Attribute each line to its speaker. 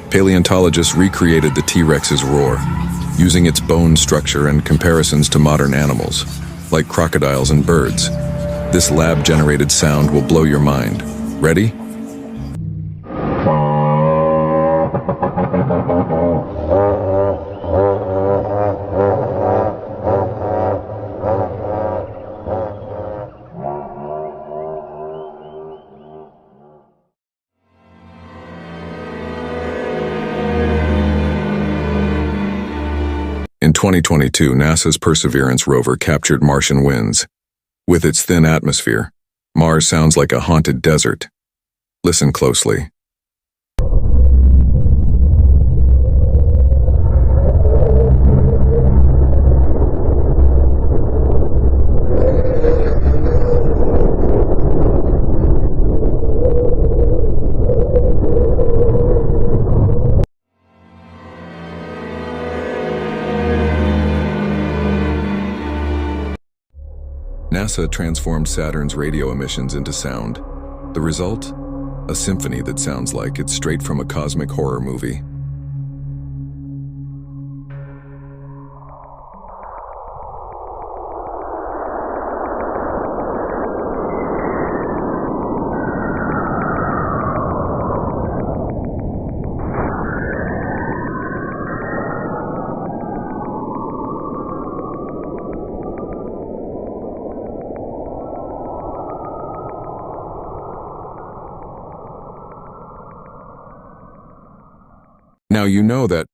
Speaker 1: Paleontologists recreated the T-Rex's roar, using its bone structure and comparisons to modern animals, like crocodiles and birds. This lab-generated sound will blow your mind. Ready? In 2022, NASA's Perseverance rover captured Martian winds. With its thin atmosphere, Mars sounds like a haunted desert. Listen closely. NASA transformed Saturn's radio emissions into sound. The result? A symphony that sounds like it's straight from a cosmic horror movie. Now you know that